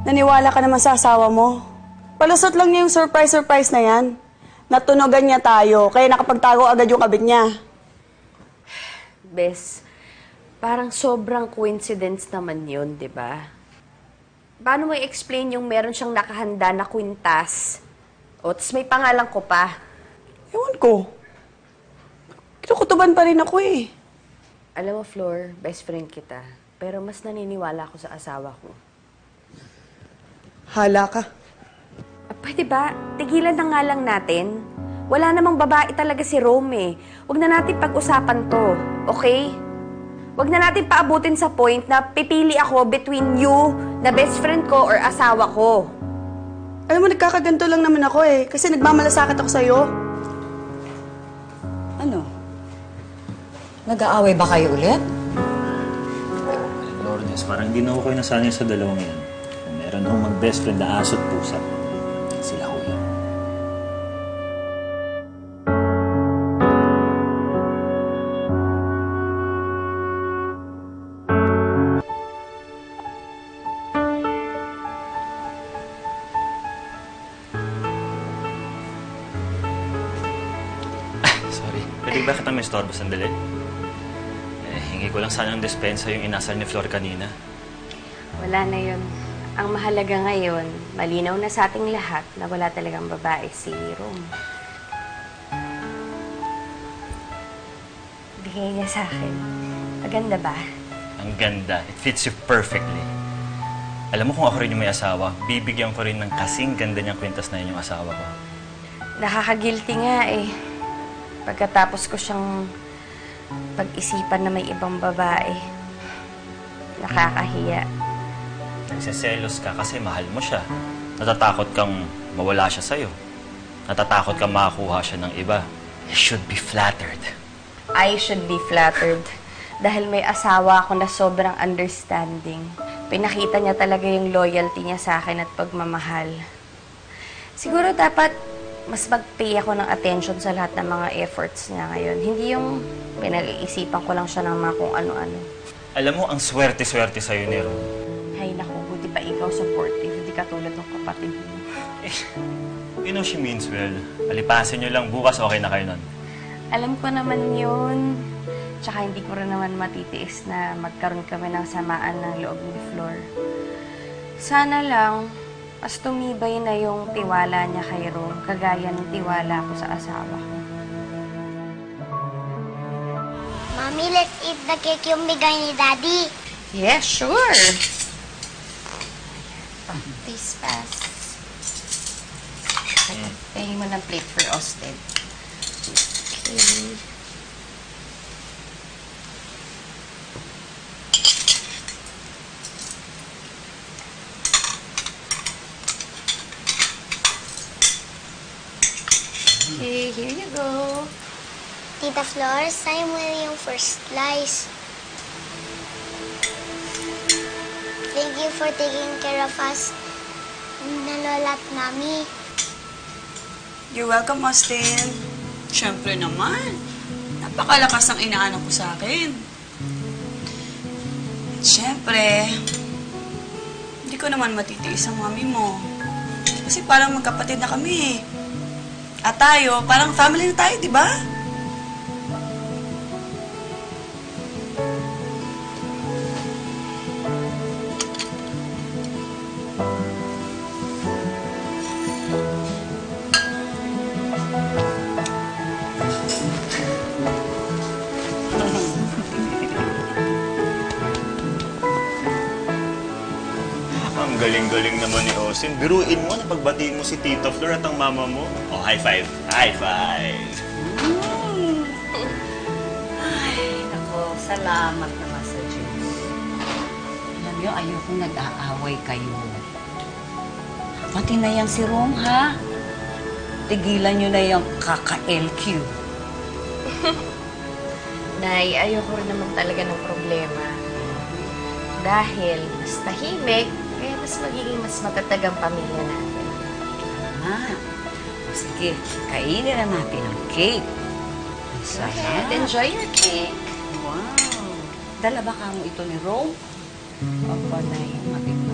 Naniwala ka naman sa asawa mo. Palusot lang niya yung surprise na yan. Natunogan niya tayo, kaya nakapagtago agad yung kabit niya. Bes, parang sobrang coincidence naman yun, di ba? Paano mo i-explain yung meron siyang nakahanda na kwintas? O, tas may pangalan ko pa. Ewan ko. Kinukutuban pa rin ako eh. Alam mo, Flor, best friend kita. Pero mas naniniwala ako sa asawa ko. Hala ka. Pwede ba? Tigilan na nga lang natin. Wala namang babae talaga si Rome eh. Huwag na natin pag-usapan to, okay? Huwag na natin paabutin sa point na pipili ako between you, na best friend ko, or asawa ko. Alam mo, nagkakaganto lang naman ako eh. Kasi nagmamalasakit ako sa'yo. Ano? Nag-aaway ba kayo ulit? Lourdes, parang hindi na ako kayo nasanay sa dalawang yan. Kung meron akong mag-best friend na aso't pusa, sila ho yun. Sorry, pwede ba kita may istorbo sandali? Hingi ko lang sana ng despensa yung inasal ni Flor kanina. Wala na yun. Ang mahalaga ngayon, malinaw na sa ating lahat na wala talagang babae si Rome. Bigay niya sa akin. Maganda ba? Ang ganda. It fits you perfectly. Alam mo kung ako rin yung may asawa, bibigyan ko rin ng kasing ganda niyang kwintas na yun yung asawa ko. Nakaka-guilty nga eh. Pagkatapos ko siyang pag-isipan na may ibang babae. Nakakahiya. Nagsiselos ka kasi mahal mo siya. Natatakot kang mawala siya sa'yo. Natatakot kang makakuha siya ng iba. You should be flattered. I should be flattered. Dahil may asawa ako na sobrang understanding. Pinakita niya talaga yung loyalty niya sa akin at pagmamahal. Siguro dapat mas mag-pay ako ng attention sa lahat ng mga efforts niya ngayon. Hindi yung pinag-iisipan ko lang siya ng mga kung ano-ano. Alam mo, ang swerte-swerte sa'yo ni Ron. Ay, naku, buti pa ikaw supportive. Hindi katulad ng kapatid mo. You know she means well. Alipasin niyo lang. Bukas okay na kayo nun. Alam ko naman yun. Tsaka hindi ko rin naman matitiis na magkaroon kami ng samaan ng loob ni Flor. Sana lang, mas tumibay na yung tiwala niya kay Rome, kagaya ng tiwala ko sa asawa ko. Mommy, let's eat the cake yung bigay ni Daddy. Yes, sure. Please pass. Pahingin mo ng plate for Austin. Okay. Okay, here you go. Tita Flor, sa'yo mo yung first slice. Thank you for taking care of us na Lola at Mami. You're welcome, Austin. Siyempre naman. Napakalakas ang inaano ko sa akin. At siyempre, hindi ko naman matitiis ang mami mo. Kasi parang magkapatid na kami. At tayo, parang family na tayo, di ba? Ang galing-galing naman ni Austin. Biruin mo na pagbatiin mo si Tito Flor at ang mama mo. Oh, high five. High five. Ay, nako, salamat naman sa Diyos. Alam niyo, ayokong nag-aaway kayo. Pati na yan si Rome, ha? Tigilan niyo na yung kaka-LQ. Nay, ayoko rin naman talaga ng problema. Dahil mas tahimik, kaya mas magiging mas matatag ang pamilya natin. Ah, sige, kainin na natin ang cake. Ang Go sarap. ahead, enjoy your cake. Wow. Dala ba kamo ito ni Rome? Opo, Nay. Matikman.